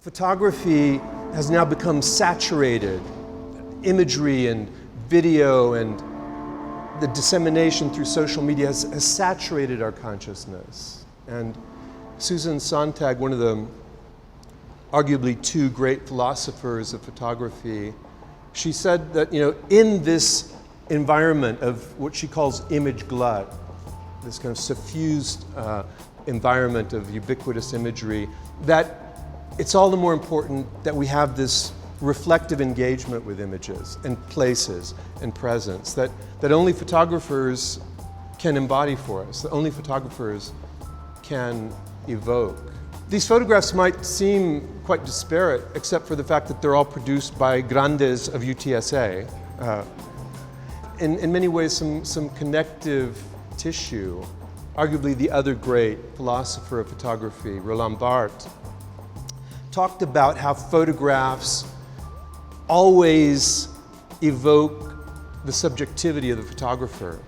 Photography has now become saturated. Imagery and video and the dissemination through social media has saturated our consciousness. And Susan Sontag, one of the arguably two great philosophers of photography, she said that, in this environment of what she calls image glut, this kind of suffused environment of ubiquitous imagery, that it's all the more important that we have this reflective engagement with images and places and presence that only photographers can embody for us, that only photographers can evoke. These photographs might seem quite disparate, except for the fact that they're all produced by grandes of UTSA. In many ways, some connective tissue. Arguably the other great philosopher of photography, Roland Barthes, talked about how photographs always evoke the subjectivity of the photographer.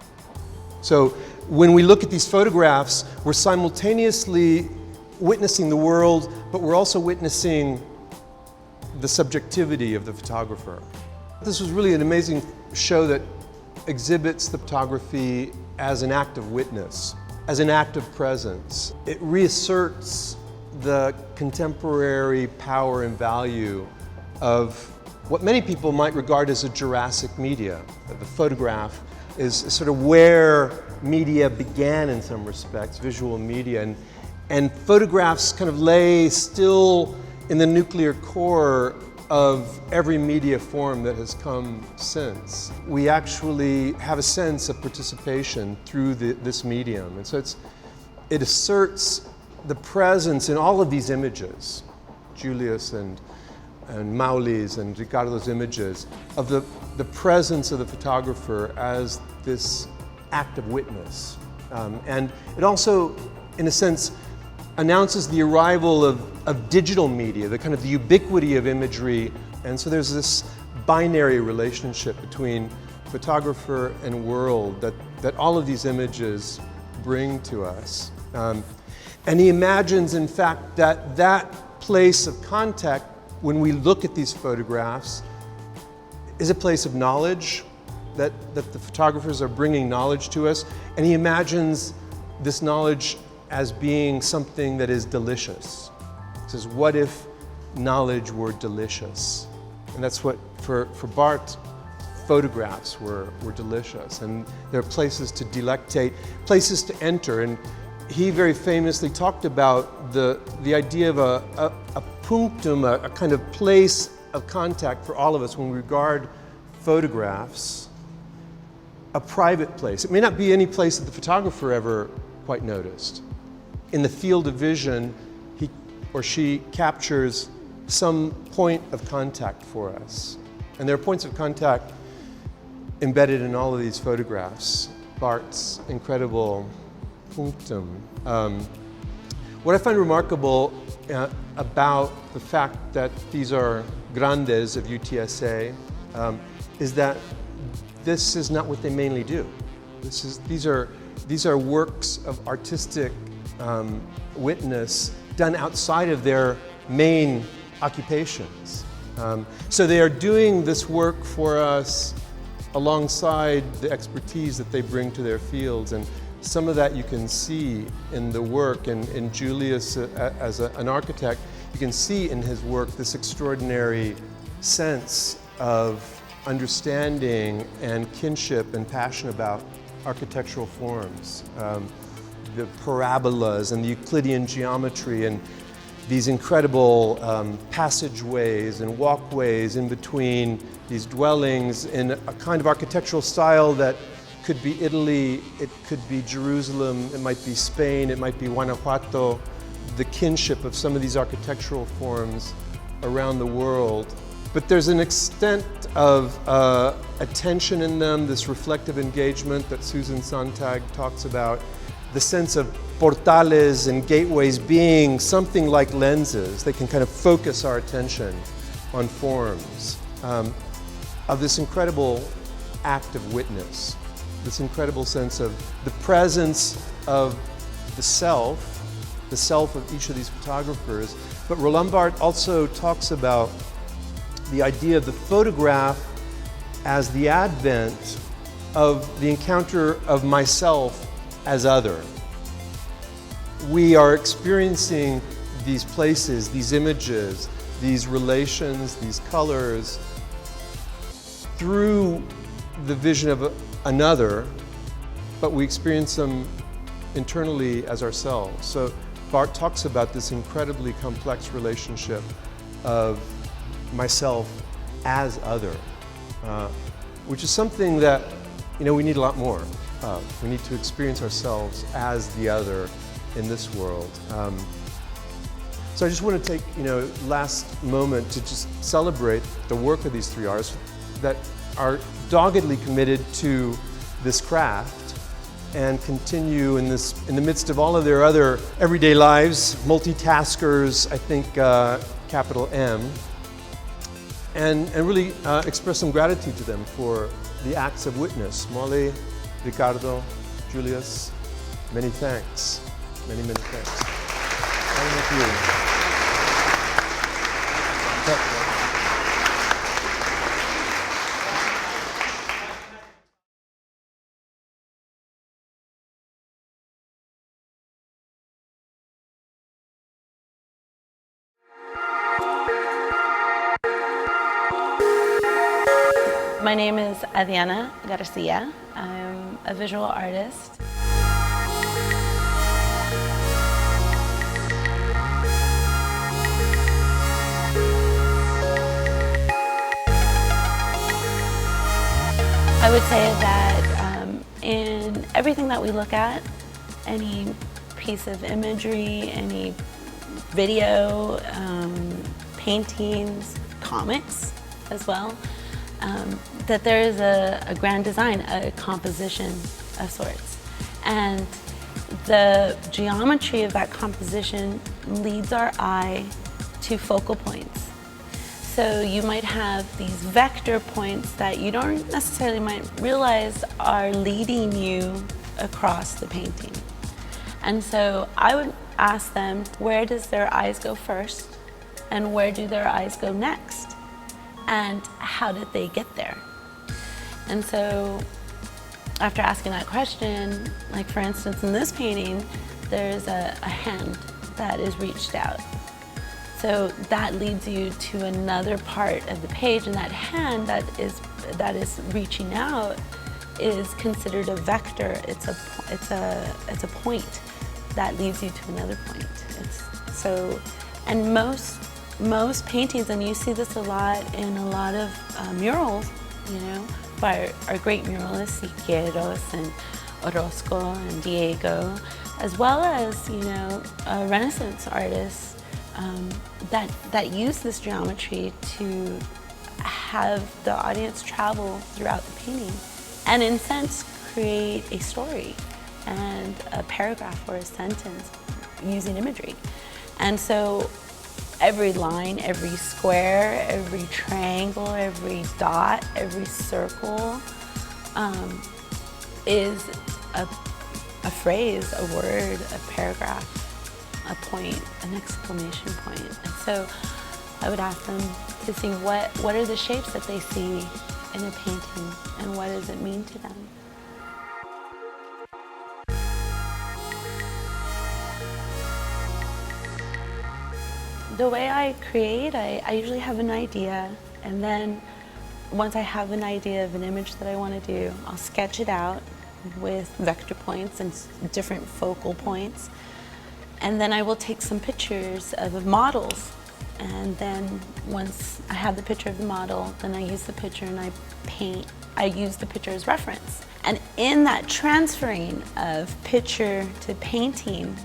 So when we look at these photographs, we're simultaneously witnessing the world, but we're also witnessing the subjectivity of the photographer. This was really an amazing show that exhibits the photography as an act of witness, as an act of presence. It reasserts the contemporary power and value of what many people might regard as a Jurassic media. The photograph is sort of where media began in some respects, visual media, and photographs kind of lay still in the nuclear core of every media form that has come since. We actually have a sense of participation through this medium, and so it asserts the presence in all of these images, Julius and Mauli's and Ricardo's images, of the presence of the photographer as this act of witness. And it also, in a sense, announces the arrival of digital media, the kind of the ubiquity of imagery. And so there's this binary relationship between photographer and world that all of these images bring to us. And he imagines, in fact, that place of contact, when we look at these photographs, is a place of knowledge, that the photographers are bringing knowledge to us. And he imagines this knowledge as being something that is delicious. He says, what if knowledge were delicious? And that's what, for Barthes, photographs were delicious. And they're places to delectate, places to enter. And he very famously talked about the idea of a punctum, a kind of place of contact for all of us when we regard photographs, a private place. It may not be any place that the photographer ever quite noticed. In the field of vision, he or she captures some point of contact for us. And there are points of contact embedded in all of these photographs. Barthes' incredible punctum. What I find remarkable about the fact that these are grandes of UTSA is that this is not what they mainly do. These are works of artistic witness done outside of their main occupations. So they are doing this work for us alongside the expertise that they bring to their fields, and some of that you can see in the work, and in Julius as an architect, you can see in his work this extraordinary sense of understanding and kinship and passion about architectural forms. The parabolas and the Euclidean geometry and these incredible passageways and walkways in between these dwellings in a kind of architectural style that could be Italy, it could be Jerusalem, it might be Spain, it might be Guanajuato, the kinship of some of these architectural forms around the world. But there's an extent of attention in them, this reflective engagement that Susan Sontag talks about, the sense of portales and gateways being something like lenses. They can kind of focus our attention on forms, of this incredible act of witness, this incredible sense of the presence of the self of each of these photographers, But Roland Barthes also talks about the idea of the photograph as the advent of the encounter of myself as other. We are experiencing these places, these images, these relations, these colors through the vision of another, but we experience them internally as ourselves. So Barthes talks about this incredibly complex relationship of myself as other, which is something that we need a lot more of. We need to experience ourselves as the other in this world. So I just want to take last moment to just celebrate the work of these three artists that are doggedly committed to this craft and continue in the midst of all of their other everyday lives, multitaskers, I think capital M, and really express some gratitude to them for the acts of witness. Molly, Ricardo, Julius, many thanks. Many, many thanks. Thank you. My name is Adriana Garcia. I'm a visual artist. I would say that in everything that we look at, any piece of imagery, any video, paintings, comics as well, that there is a grand design, a composition of sorts. And the geometry of that composition leads our eye to focal points. So you might have these vector points that you don't necessarily might realize are leading you across the painting. And so I would ask them, where does their eyes go first? And where do their eyes go next? And how did they get there? And so after asking that question, like for instance in this painting, there's a hand that is reached out. So that leads you to another part of the page, and that hand that is reaching out is considered a vector. It's a point that leads you to another point. And most paintings, and you see this a lot in a lot of murals, by our great muralists, Siqueiros and Orozco and Diego, as well as Renaissance artists that use this geometry to have the audience travel throughout the painting, and in a sense create a story and a paragraph or a sentence using imagery. And so every line, every square, every triangle, every dot, every circle is a phrase, a word, a paragraph, a point, an exclamation point. And so I would ask them to see what are the shapes that they see in a painting and what does it mean to them. The way I create, I usually have an idea, and then once I have an idea of an image that I want to do, I'll sketch it out with vector points and different focal points. And then I will take some pictures of models. And then once I have the picture of the model, then I use the picture and I use the picture as reference. And in that transferring of picture to painting,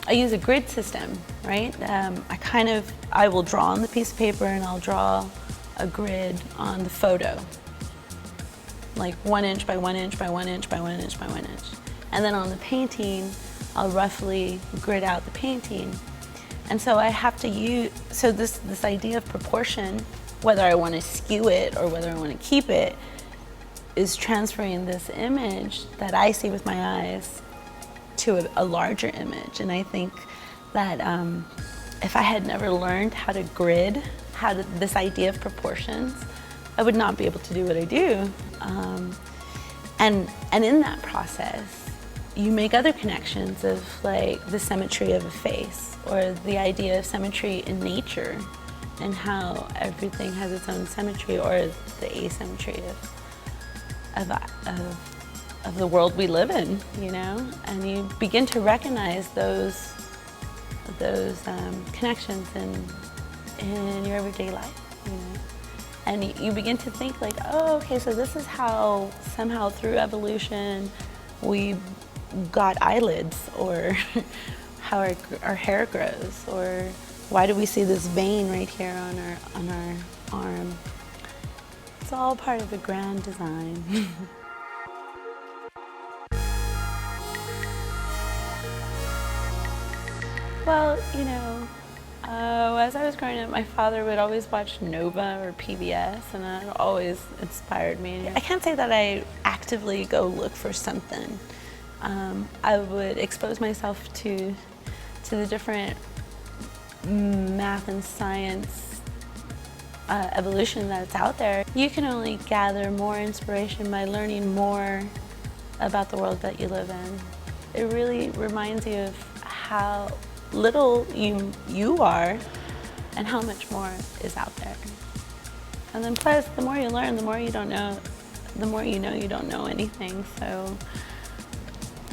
I use a grid system, right? I will draw on the piece of paper and I'll draw a grid on the photo. Like 1 inch by 1 inch by 1 inch by 1 inch by 1 inch. And then on the painting, I'll roughly grid out the painting. And so I have to use, this idea of proportion, whether I want to skew it or whether I want to keep it, is transferring this image that I see with my eyes to a larger image. And I think that if I had never learned how to grid, this idea of proportions, I would not be able to do what I do. And in that process, you make other connections of like the symmetry of a face, or the idea of symmetry in nature, and how everything has its own symmetry, or the asymmetry of the world we live in, you know? And you begin to recognize those connections in your everyday life, you know? And you begin to think like, oh, okay, so this is how somehow through evolution we got eyelids, or how our hair grows, or why do we see this vein right here on our arm? It's all part of a grand design. Well, you know, as I was growing up, my father would always watch Nova or PBS, and that always inspired me. I can't say that I actively go look for something. I would expose myself to the different math and science evolution that's out there. You can only gather more inspiration by learning more about the world that you live in. It really reminds you of how little you are and how much more is out there. And then plus, the more you learn, the more you don't know, the more you know you don't know anything. So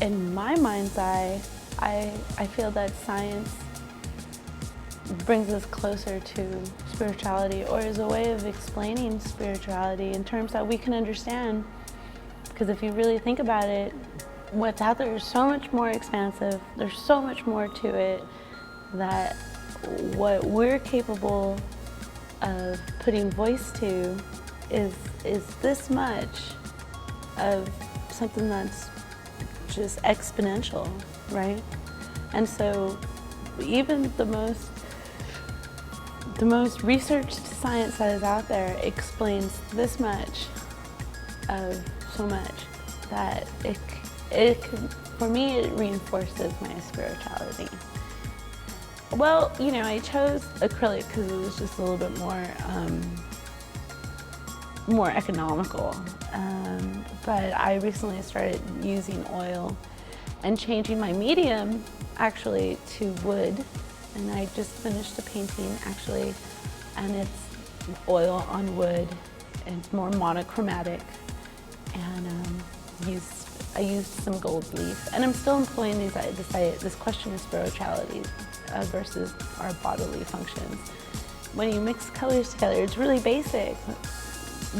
in my mind's eye, I feel that science brings us closer to spirituality, or is a way of explaining spirituality in terms that we can understand. Because if you really think about it, what's out there is so much more expansive. There's so much more to it, that what we're capable of putting voice to is this much of something that's just exponential, right? And so even the most researched science that is out there explains this much of so much that for me, it reinforces my spirituality. Well, you know, I chose acrylic because it was just a little bit more economical. But I recently started using oil and changing my medium actually to wood. And I just finished a painting actually, and it's oil on wood, and it's more monochromatic. And I used some gold leaf, and I'm still employing this question of spirituality versus our bodily functions. When you mix colors together, it's really basic.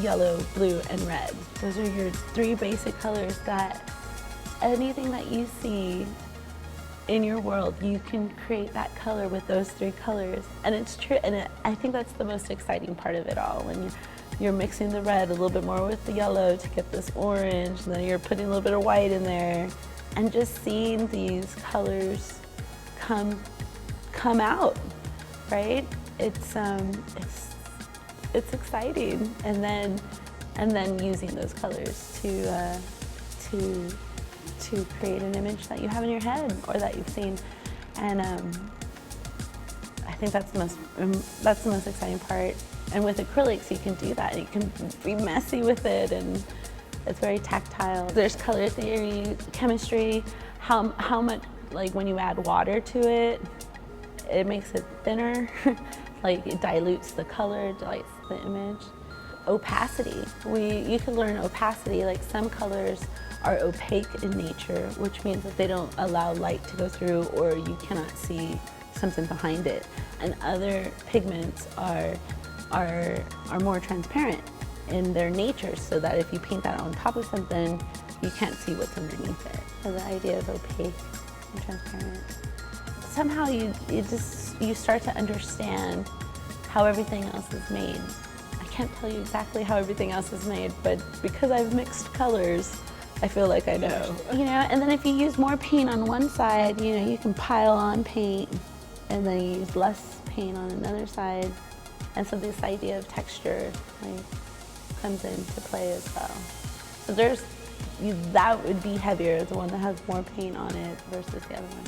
Yellow, blue, and red. Those are your three basic colors that anything that you see in your world, you can create that color with those three colors. And it's true, and I think that's the most exciting part of it all, when you're mixing the red a little bit more with the yellow to get this orange, and then you're putting a little bit of white in there, and just seeing these colors come out, right? It's exciting, and then using those colors to create an image that you have in your head or that you've seen, and I think that's the most exciting part. And with acrylics, you can do that. You can be messy with it, and it's very tactile. There's color theory, chemistry, how much, like when you add water to it, it makes it thinner, like it dilutes the color, dilutes the image. Opacity, you can learn opacity, like some colors are opaque in nature, which means that they don't allow light to go through, or you cannot see something behind it. And other pigments are more transparent in their nature, so that if you paint that on top of something, you can't see what's underneath it. So the idea of opaque and transparent. Somehow you start to understand how everything else is made. I can't tell you exactly how everything else is made, but because I've mixed colors, I feel like I know. You know, and then if you use more paint on one side, you know, you can pile on paint, and then you use less paint on another side. And so this idea of texture comes into play as well. So that would be heavier, the one that has more paint on it versus the other one.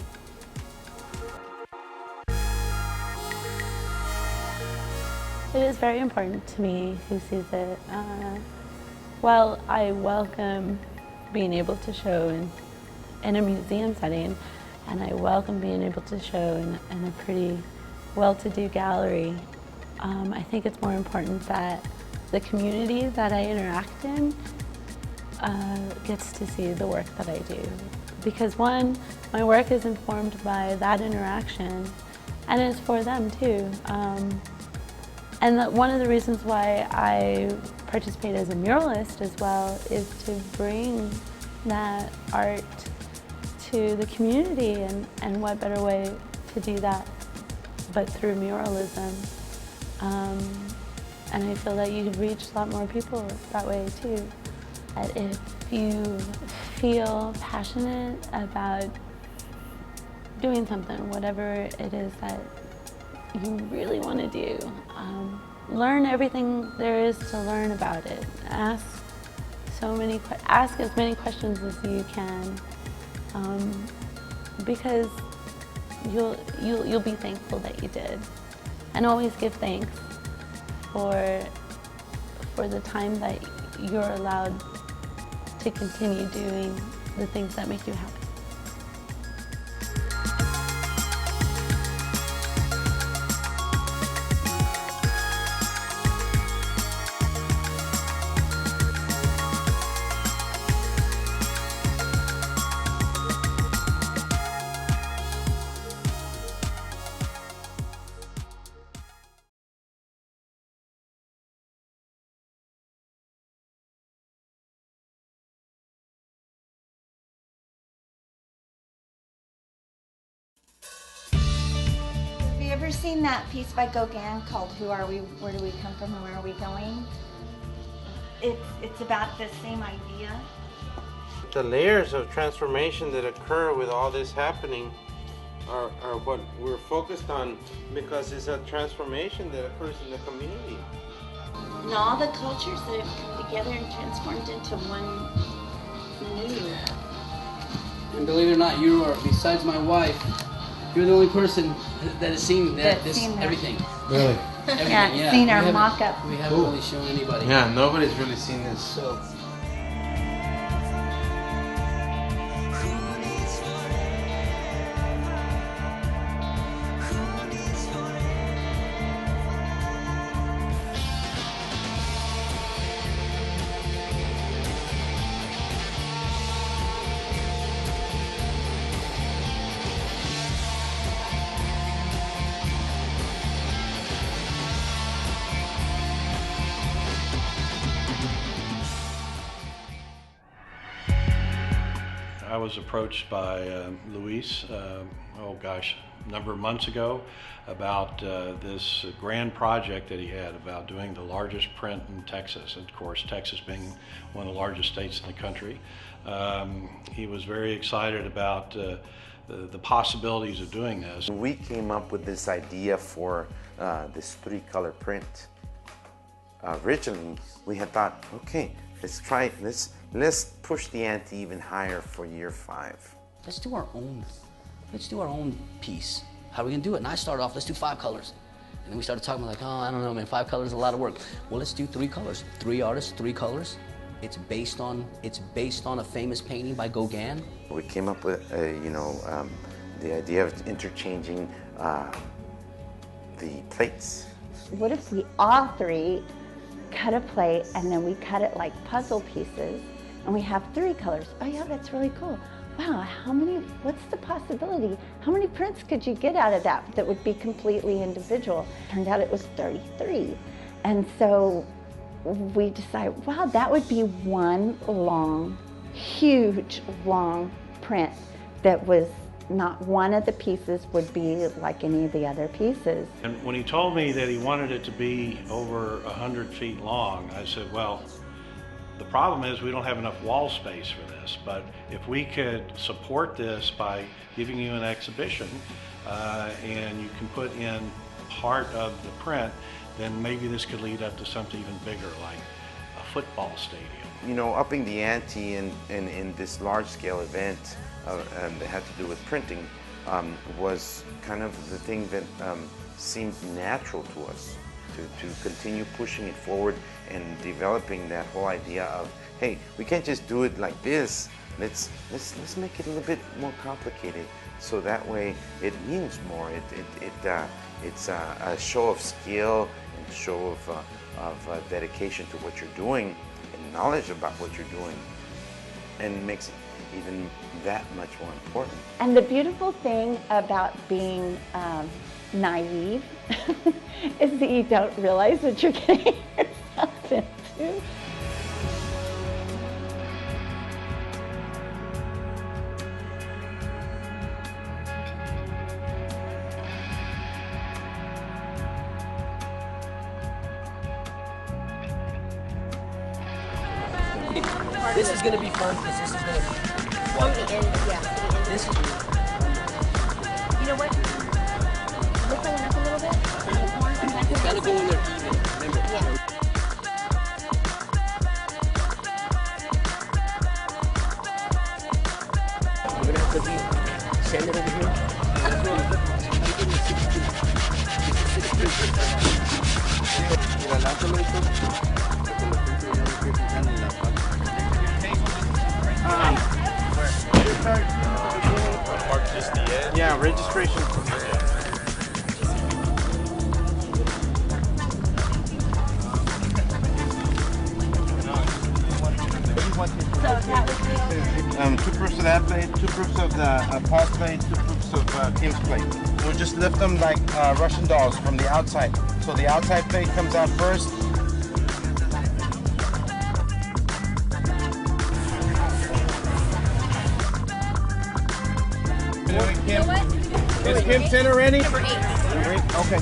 It is very important to me who sees it. Well, I welcome being able to show in a museum setting, and I welcome being able to show in a pretty well-to-do gallery. I think it's more important that the community that I interact in gets to see the work that I do. Because one, my work is informed by that interaction, and it's for them too. And one of the reasons why I participate as a muralist as well is to bring that art to the community, and what better way to do that but through muralism. And I feel that you could reach a lot more people that way too. That if you feel passionate about doing something, whatever it is that you really want to do, learn everything there is to learn about it. Ask as many questions as you can, because you'll be thankful that you did, and always give thanks for the time that you're allowed to continue doing the things that make you happy. Have you ever seen that piece by Gauguin called Who Are We, Where Do We Come From, and Where Are We Going? It's about the same idea. The layers of transformation that occur with all this happening are what we're focused on, because it's a transformation that occurs in the community. And all the cultures that have come together and transformed into one new. And believe it or not, you are, besides my wife, you're the only person that has seen everything. Really? Everything, Yeah, seen our mock-up. We haven't really shown anybody. Yeah, nobody's really seen this. So. I was approached by Luis, a number of months ago, about this grand project that he had about doing the largest print in Texas. And of course, Texas being one of the largest states in the country. He was very excited about the possibilities of doing this. We came up with this idea for this 3-color print. Originally, we had thought, okay, let's push the ante even higher for year 5. Let's do our own piece. How are we gonna do it? And I started off, let's do 5 colors. And then we started talking like, oh, I don't know, man, 5 colors is a lot of work. Well, let's do 3 colors. 3 artists, 3 colors. It's based on a famous painting by Gauguin. We came up with the idea of interchanging the plates. What if we all 3 cut a plate and then we cut it like puzzle pieces and we have 3 colors? Oh yeah, that's really cool. Wow, what's the possibility? How many prints could you get out of that would be completely individual? Turned out it was 33. And so we decided, wow, that would be one long, huge, long print that was not one of the pieces would be like any of the other pieces. And when he told me that he wanted it to be over 100 feet long, I said, well, the problem is we don't have enough wall space for this, but if we could support this by giving you an exhibition and you can put in part of the print, then maybe this could lead up to something even bigger, like a football stadium. You know, upping the ante in this large-scale event that had to do with printing was kind of the thing that seemed natural to us. to continue pushing it forward and developing that whole idea of, hey, we can't just do it like this. Let's make it a little bit more complicated, so that way it means more. It's a show of skill and show of dedication to what you're doing and knowledge about what you're doing, and makes it even that much more important. And the beautiful thing about being naive is that you don't realize what you're getting yourself into. This is going to be fun because this is going to be... On the end, yeah. This is... You know what? Lift that one up a little bit. It's got to go in there even, remember? Yeah. We're going to have to send it over here. Yeah, registration. Two proofs of that plate, two proofs of the pause plate, two proofs of Kim's plate. We'll just lift them like Russian dolls from the outside. So the outside plate comes out first. Kim, is Kim center ready? Number 8. Okay.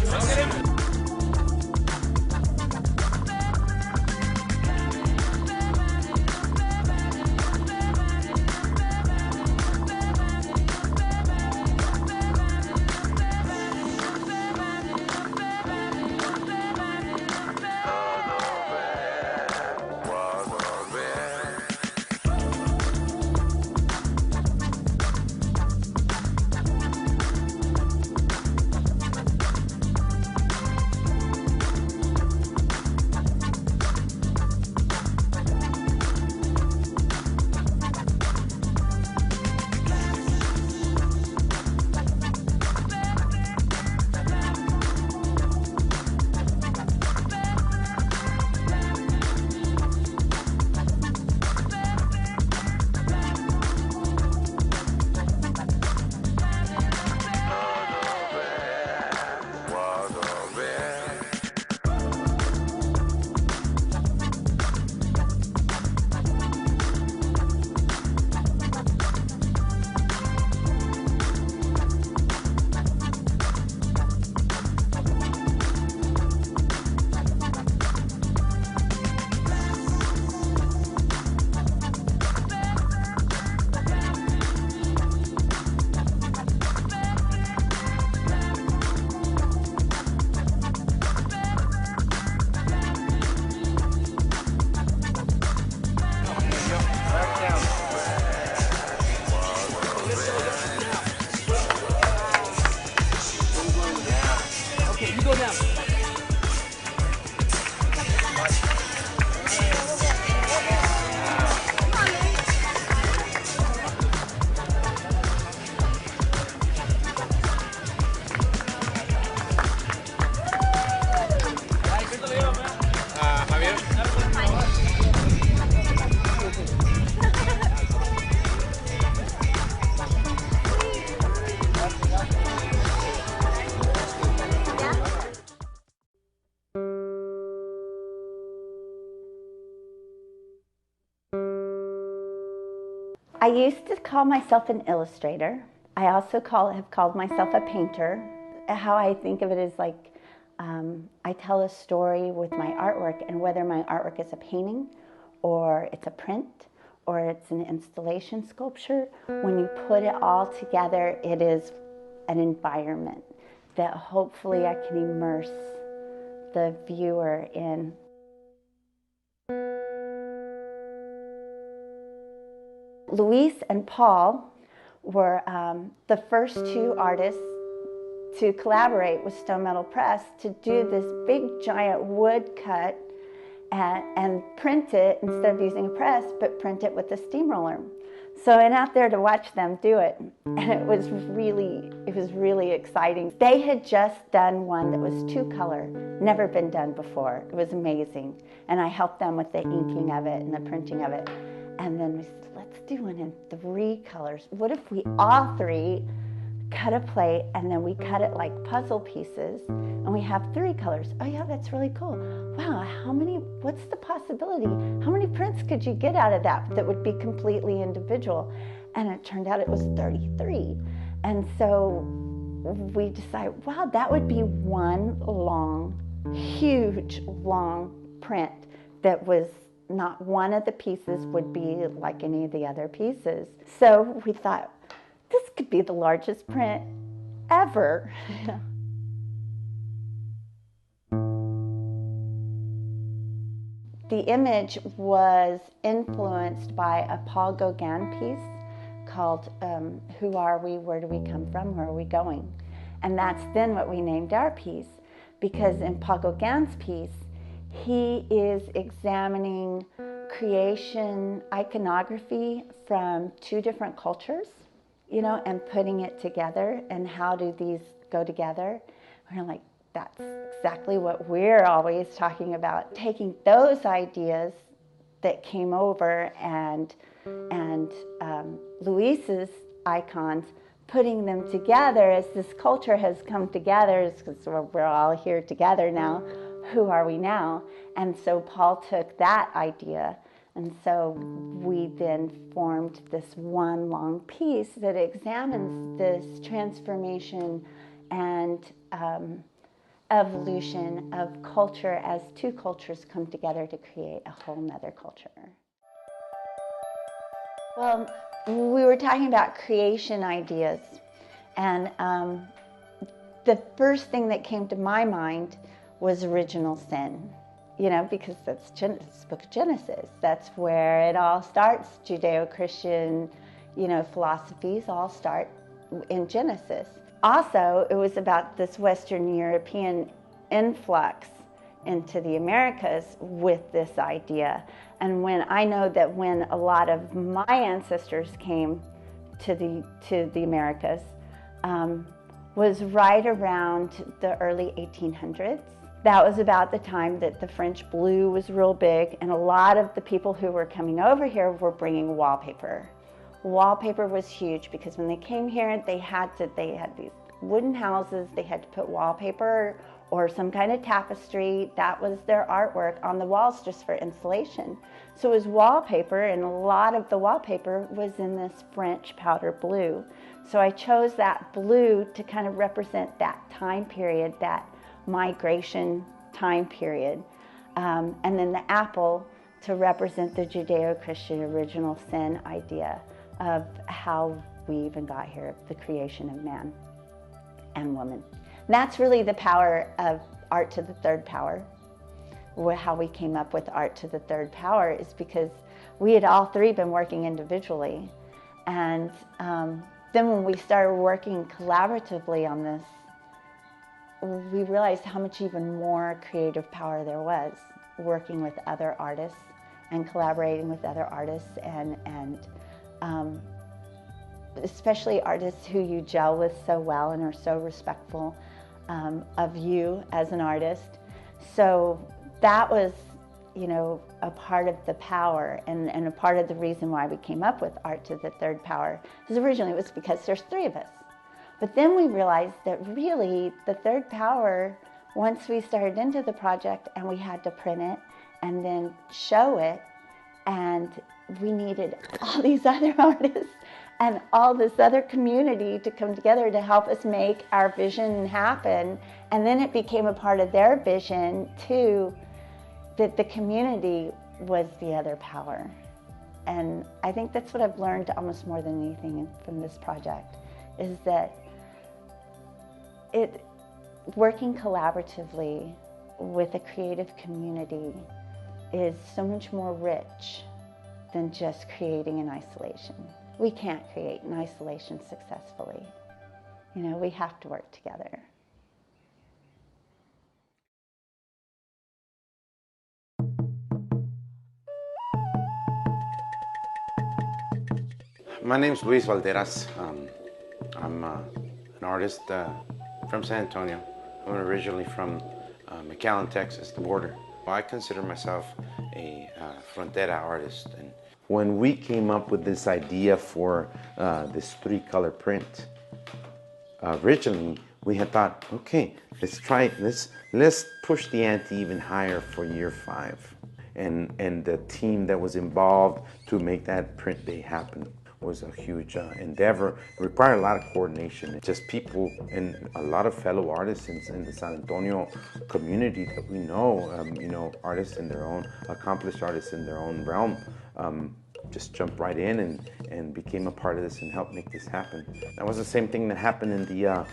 I used to call myself an illustrator. I also have called myself a painter. How I think of it is like I tell a story with my artwork, and whether my artwork is a painting or it's a print or it's an installation sculpture, when you put it all together, it is an environment that hopefully I can immerse the viewer in. Luis and Paul were the first two artists to collaborate with Stone Metal Press to do this big giant wood cut and print it instead of using a press, but print it with a steamroller. So I went out there to watch them do it, and it was really exciting. They had just done one that was 2-color, never been done before. It was amazing, and I helped them with the inking of it and the printing of it. And then we said, let's do one in 3 colors. What if we all 3 cut a plate and then we cut it like puzzle pieces and we have 3 colors? Oh yeah, that's really cool. Wow, what's the possibility? How many prints could you get out of that would be completely individual? And it turned out it was 33. And so we decided, wow, that would be one long, huge, long print that was not one of the pieces would be like any of the other pieces. So we thought, this could be the largest print ever. The image was influenced by a Paul Gauguin piece called Who Are We, Where Do We Come From, Where Are We Going? And that's then what we named our piece, because in Paul Gauguin's piece, he is examining creation iconography from 2 different cultures, you know, and putting it together, and how do these go together? We're like, that's exactly what we're always talking about, taking those ideas that came over and Luis's icons, putting them together as this culture has come together, because we're all here together now. Who are we now? And so Paul took that idea, and so we then formed this one long piece that examines this transformation and evolution of culture as 2 cultures come together to create a whole nother culture. Well, we were talking about creation ideas, and the first thing that came to my mind was original sin, you know, because that's Genesis, book of Genesis. That's where it all starts. Judeo-Christian, you know, philosophies all start in Genesis. Also, it was about this Western European influx into the Americas with this idea. And when I know that when a lot of my ancestors came to the Americas, was right around the early 1800s. That was about the time that the French blue was real big, and a lot of the people who were coming over here were bringing wallpaper. Wallpaper was huge because when they came here, they had these wooden houses, they had to put wallpaper or some kind of tapestry. That was their artwork on the walls just for insulation. So it was wallpaper, and a lot of the wallpaper was in this French powder blue. So I chose that blue to kind of represent that time period, that migration time period. And then the apple to represent the Judeo-Christian original sin idea of how we even got here, the creation of man and woman. And that's really the power of art to the 3rd power. How we came up with art to the 3rd power is because we had all 3 been working individually. And then when we started working collaboratively on this, we realized how much even more creative power there was working with other artists and collaborating with other artists, and especially artists who you gel with so well and are so respectful of you as an artist. So that was, you know, a part of the power and a part of the reason why we came up with art to the 3rd power. Because originally it was because there's 3 of us. But then we realized that really the 3rd power, once we started into the project and we had to print it and then show it, and we needed all these other artists and all this other community to come together to help us make our vision happen. And then it became a part of their vision too, that the community was the other power. And I think that's what I've learned almost more than anything from this project, is that working collaboratively with a creative community is so much more rich than just creating in isolation. We can't create in isolation successfully. You know, we have to work together. My name's Luis Valderas. I'm an artist from San Antonio. I'm originally from McAllen, Texas, the border. I consider myself a frontera artist. And when we came up with this idea for this 3-color print, originally we had thought, okay, let's push the ante even higher for year 5. And the team that was involved to make that print day happen was a huge endeavor. It required a lot of coordination. Just people and a lot of fellow artists in the San Antonio community that we know, artists in their own, accomplished artists in their own realm, just jumped right in and became a part of this and helped make this happen. That was the same thing that happened in the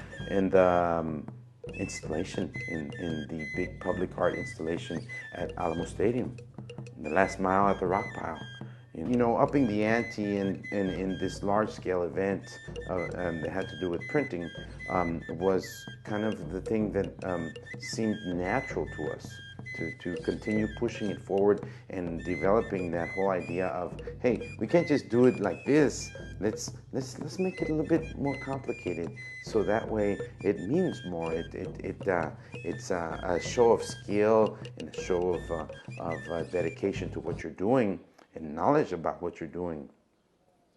installation, in the big public art installation at Alamo Stadium, the last mile at the rock pile. You know, upping the ante in this large-scale event that had to do with printing was kind of the thing that seemed natural to us, to continue pushing it forward and developing that whole idea of, hey, we can't just do it like this. Let's make it a little bit more complicated, so that way it means more. It's a show of skill and a show of dedication to what you're doing, and knowledge about what you're doing,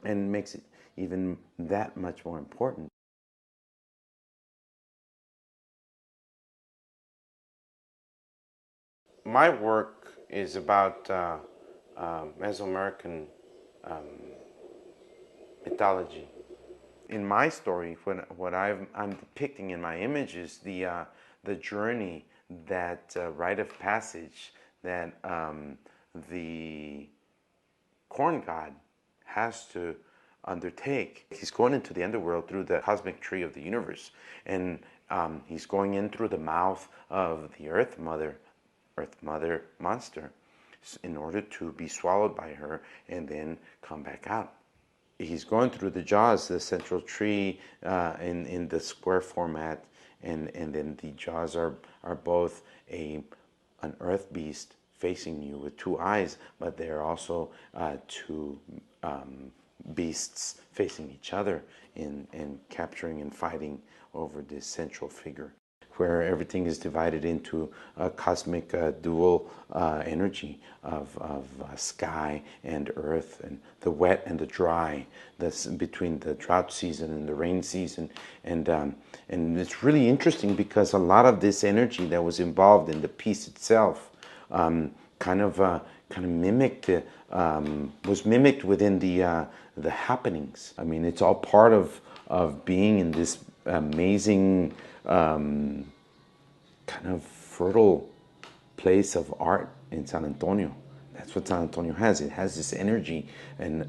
and makes it even that much more important. My work is about Mesoamerican mythology. In my story, what I'm depicting in my image is the journey, that rite of passage that the corn god has to undertake. He's going into the underworld through the cosmic tree of the universe, and he's going in through the mouth of the Earth Mother monster, in order to be swallowed by her and then come back out. He's going through the jaws, the central tree in the square format, and then the jaws are both an earth beast facing you with 2 eyes, but they're also 2 beasts facing each other and capturing and fighting over this central figure, where everything is divided into a cosmic dual energy of sky and earth, and the wet and the dry, that's between the drought season and the rain season. And it's really interesting because a lot of this energy that was involved in the piece itself kind of mimicked, was mimicked within the happenings. I mean, it's all part of being in this amazing kind of fertile place of art in San Antonio. That's what San Antonio has. It has this energy, and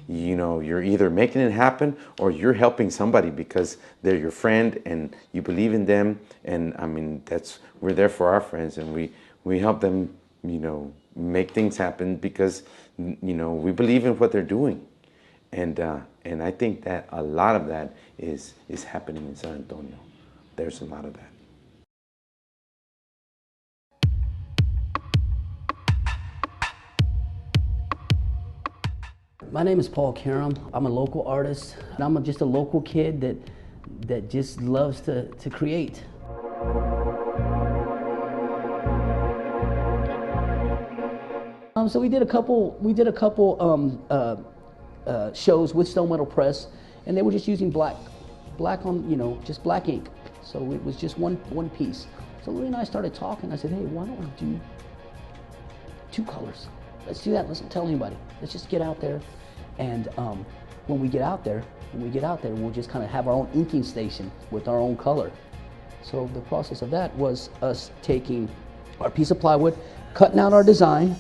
you know, you're either making it happen or you're helping somebody because they're your friend and you believe in them. And I mean, we're there for our friends, and we help them, you know, make things happen because, you know, we believe in what they're doing. And I think that a lot of that is happening in San Antonio. There's a lot of that. My name is Paul Karam. I'm a local artist, and I'm just a local kid that just loves to create. So we did a couple shows with Stone Metal Press, and they were just using black on, you know, just black ink. So it was just one piece. So Louie and I started talking. I said, hey, why don't we do 2 colors? Let's do that. Let's not tell anybody. Let's just get out there, and when we get out there, we'll just kind of have our own inking station with our own color. So the process of that was us taking our piece of plywood, cutting out our design,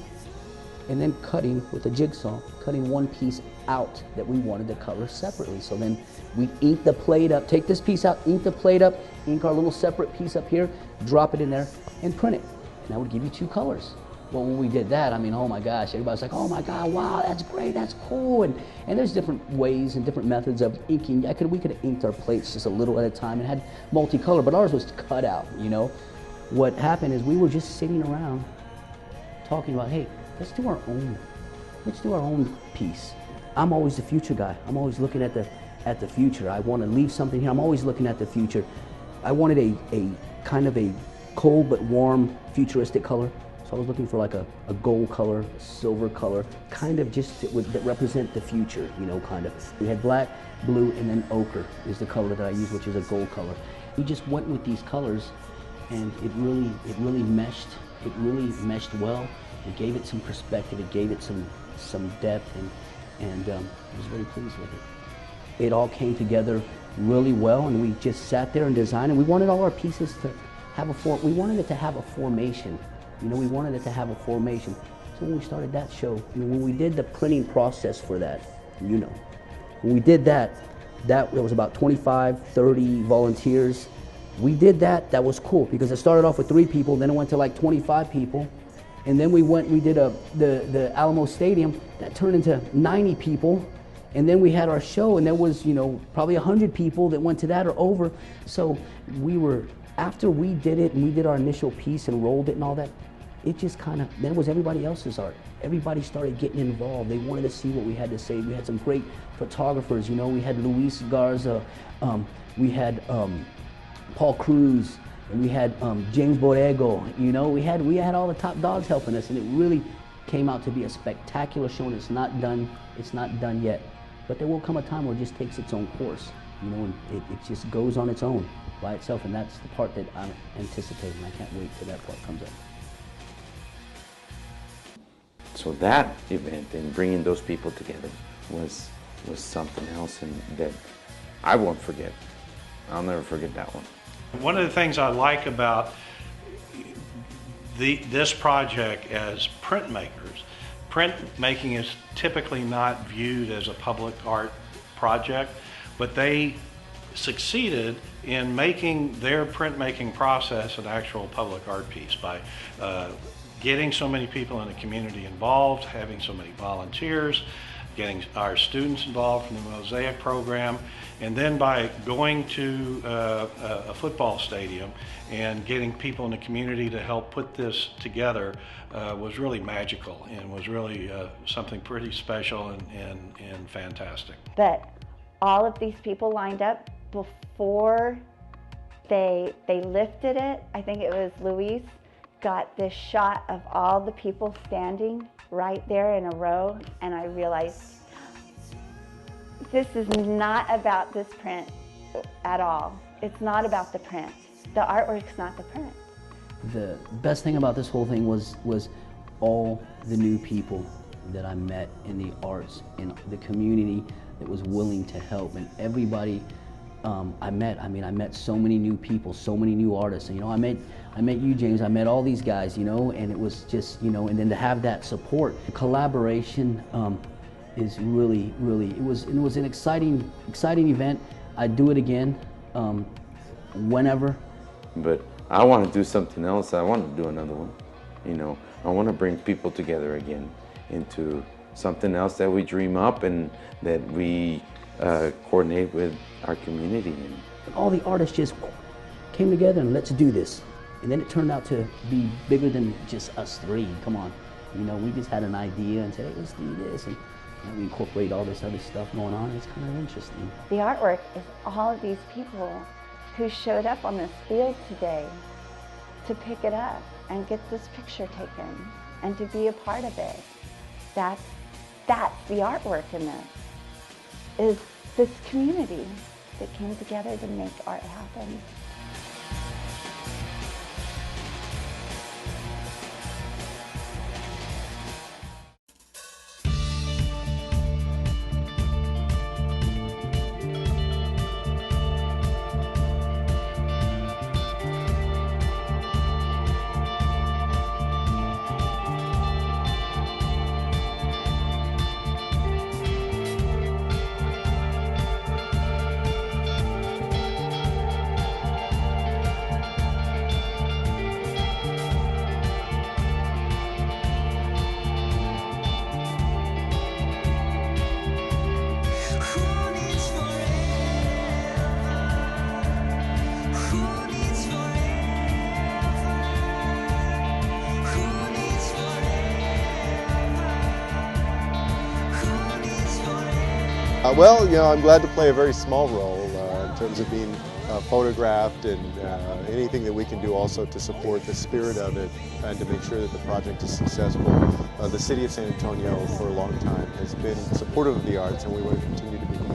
and then cutting with a jigsaw, cutting one piece out that we wanted to color separately. So then we ink the plate up, take this piece out, ink the plate up, ink our little separate piece up here, drop it in there, and print it. And that would give you 2 colors. Well, when we did that, I mean, oh my gosh, everybody's like, oh my God, wow, that's great, that's cool. And there's different ways and different methods of inking. We could have inked our plates just a little at a time and had multicolor, but ours was cut out, you know. What happened is we were just sitting around talking about, hey, let's do our own piece. I'm always the future guy. I'm always looking at the future. I want to leave something here. I'm always looking at the future. I wanted a kind of a cold but warm futuristic color. So I was looking for like a gold color, a silver color, kind of just that represent the future, you know, kind of. We had black, blue, and then ochre is the color that I use, which is a gold color. We just went with these colors, and it really meshed. It really meshed well. It gave it some perspective. It gave it some depth, and I was very pleased with it. It all came together really well, and we just sat there and designed, and we wanted all our pieces to have we wanted it to have a formation. You know, we wanted it to have a formation. So when we started that show, when we did the printing process for that, you know, when we did that there was about 25, 30 volunteers. We did that was cool because it started off with 3 people, then it went to like 25 people. And then we did the Alamo Stadium, that turned into 90 people. And then we had our show, and there was, you know, probably 100 people that went to that or over. So after we did it and we did our initial piece and rolled it and all that, it just kind of, then it was everybody else's art. Everybody started getting involved. They wanted to see what we had to say. We had some great photographers, you know. We had Luis Garza, we had Paul Cruz, and we had James Borrego, you know. We had all the top dogs helping us, and it really came out to be a spectacular show, and it's not done yet. But there will come a time where it just takes its own course, you know, and it just goes on its own by itself, and that's the part that I'm anticipating. I can't wait till that part comes up. So that event and bringing those people together was something else, and that I won't forget. I'll never forget that one. One of the things I like about this project as printmakers, printmaking is typically not viewed as a public art project, but they succeeded in making their printmaking process an actual public art piece by getting so many people in the community involved, having so many volunteers, getting our students involved from the Mosaic program, and then by going to a football stadium and getting people in the community to help put this together was really magical and was really something pretty special and fantastic. That all of these people lined up before they lifted it. I think it was Luis got this shot of all the people standing right there in a row, and I realized this is not about this print at all. It's not about the print. The artwork's not the print. The best thing about this whole thing was all the new people that I met in the arts, in the community that was willing to help, and everybody I met so many new people, so many new artists. And, you know, I met you, James. I met all these guys, you know, and it was just, you know, and then to have that support, collaboration is really, it was an exciting event. I'd do it again, whenever. But I want to do something else. I want to do another one. You know, I want to bring people together again into something else that we dream up and that we coordinate with our community. And all the artists just came together and let's do this. And then it turned out to be bigger than just us 3. Come on. You know, we just had an idea and said, hey, let's do this. And we incorporate all this other stuff going on. It's kind of interesting. The artwork is all of these people who showed up on this field today to pick it up and get this picture taken and to be a part of it. That's the artwork in this, is this community that came together to make art happen. Well, you know, I'm glad to play a very small role in terms of being photographed, and anything that we can do also to support the spirit of it and to make sure that the project is successful. The city of San Antonio for a long time has been supportive of the arts, and we want to continue to be.